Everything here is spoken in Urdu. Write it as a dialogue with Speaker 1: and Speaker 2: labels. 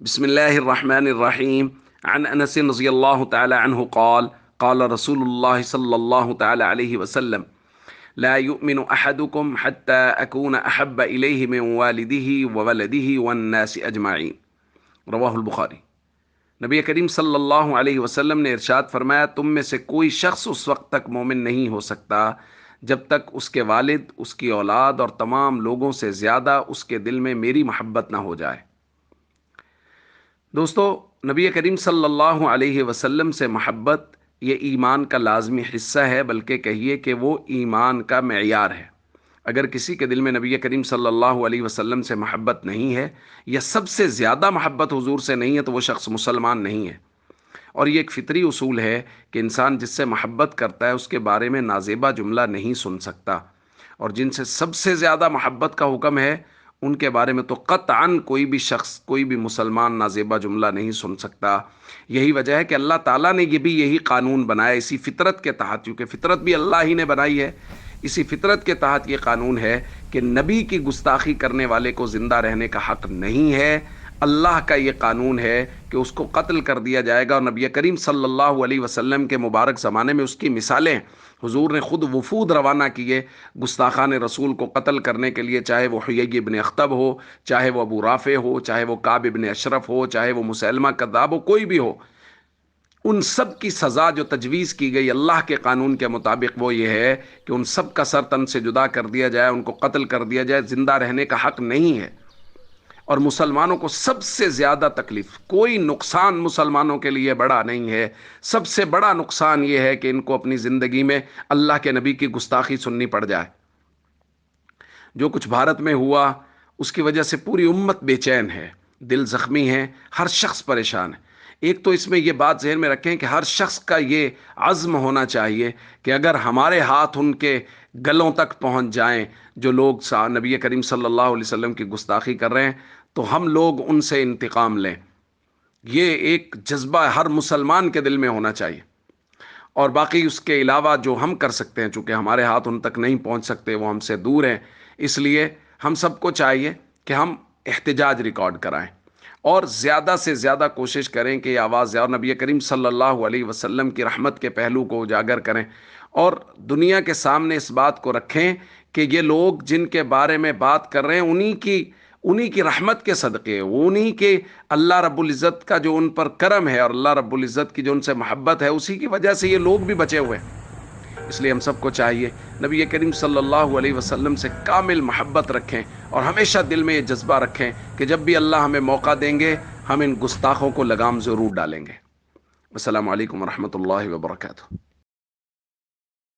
Speaker 1: بسم الله الرحمن الرحيم. عن أنس رضي الله تعالى عنه قال قال رسول الله صلى الله تعالى عليه وسلم: لا يؤمن أحدكم حتى أكون أحب إليه من والده وولده والناس أجمعين. رواہ البخاری۔ نبی کریم صلی اللہ علیہ وسلم نے ارشاد فرمایا، تم میں سے کوئی شخص اس وقت تک مومن نہیں ہو سکتا جب تک اس کے والد، اس کی اولاد اور تمام لوگوں سے زیادہ اس کے دل میں میری محبت نہ ہو جائے۔ دوستو، نبی کریم صلی اللہ علیہ وسلم سے محبت یہ ایمان کا لازمی حصہ ہے، بلکہ کہیے کہ وہ ایمان کا معیار ہے۔ اگر کسی کے دل میں نبی کریم صلی اللہ علیہ وسلم سے محبت نہیں ہے یا سب سے زیادہ محبت حضور سے نہیں ہے تو وہ شخص مسلمان نہیں ہے۔ اور یہ ایک فطری اصول ہے کہ انسان جس سے محبت کرتا ہے اس کے بارے میں نازیبا جملہ نہیں سن سکتا، اور جن سے سب سے زیادہ محبت کا حکم ہے ان کے بارے میں تو قطعاً کوئی بھی شخص، کوئی بھی مسلمان نازیبا جملہ نہیں سن سکتا۔ یہی وجہ ہے کہ اللہ تعالیٰ نے یہ بھی یہی قانون بنایا، اسی فطرت کے تحت، کیونکہ فطرت بھی اللہ ہی نے بنائی ہے، اسی فطرت کے تحت یہ قانون ہے کہ نبی کی گستاخی کرنے والے کو زندہ رہنے کا حق نہیں ہے۔ اللہ کا یہ قانون ہے کہ اس کو قتل کر دیا جائے گا، اور نبی کریم صلی اللہ علیہ وسلم کے مبارک زمانے میں اس کی مثالیں حضور نے خود وفود روانہ کیے گستاخان رسول کو قتل کرنے کے لیے، چاہے وہ حیی ابن اخطب ہو، چاہے وہ ابو رافع ہو، چاہے وہ کعب ابن اشرف ہو، چاہے وہ مسیلمہ کذاب ہو، کوئی بھی ہو۔ ان سب کی سزا جو تجویز کی گئی اللہ کے قانون کے مطابق وہ یہ ہے کہ ان سب کا سر تن سے جدا کر دیا جائے، ان کو قتل کر دیا جائے، زندہ رہنے کا حق نہیں ہے۔ اور مسلمانوں کو سب سے زیادہ تکلیف، کوئی نقصان مسلمانوں کے لیے بڑا نہیں ہے، سب سے بڑا نقصان یہ ہے کہ ان کو اپنی زندگی میں اللہ کے نبی کی گستاخی سننی پڑ جائے۔ جو کچھ بھارت میں ہوا اس کی وجہ سے پوری امت بے چین ہے، دل زخمی ہے، ہر شخص پریشان ہے۔ ایک تو اس میں یہ بات ذہن میں رکھیں کہ ہر شخص کا یہ عزم ہونا چاہیے کہ اگر ہمارے ہاتھ ان کے گلوں تک پہنچ جائیں جو لوگ نبی کریم صلی اللہ علیہ وسلم کی گستاخی کر رہے ہیں، تو ہم لوگ ان سے انتقام لیں۔ یہ ایک جذبہ ہر مسلمان کے دل میں ہونا چاہیے۔ اور باقی اس کے علاوہ جو ہم کر سکتے ہیں، چونکہ ہمارے ہاتھ ان تک نہیں پہنچ سکتے، وہ ہم سے دور ہیں، اس لیے ہم سب کو چاہیے کہ ہم احتجاج ریکارڈ کرائیں اور زیادہ سے زیادہ کوشش کریں کہ یہ آواز، اور نبی کریم صلی اللہ علیہ وسلم کی رحمت کے پہلو کو اجاگر کریں، اور دنیا کے سامنے اس بات کو رکھیں کہ یہ لوگ جن کے بارے میں بات کر رہے ہیں انہی کی رحمت کے صدقے، انہی کے اللہ رب العزت کا جو ان پر کرم ہے اور اللہ رب العزت کی جو ان سے محبت ہے، اسی کی وجہ سے یہ لوگ بھی بچے ہوئے ہیں۔ اس لیے ہم سب کو چاہیے نبی کریم صلی اللہ علیہ وسلم سے کامل محبت رکھیں، اور ہمیشہ دل میں یہ جذبہ رکھیں کہ جب بھی اللہ ہمیں موقع دیں گے ہم ان گستاخوں کو لگام ضرور ڈالیں گے۔ السلام علیکم ورحمۃ اللہ وبرکاتہ۔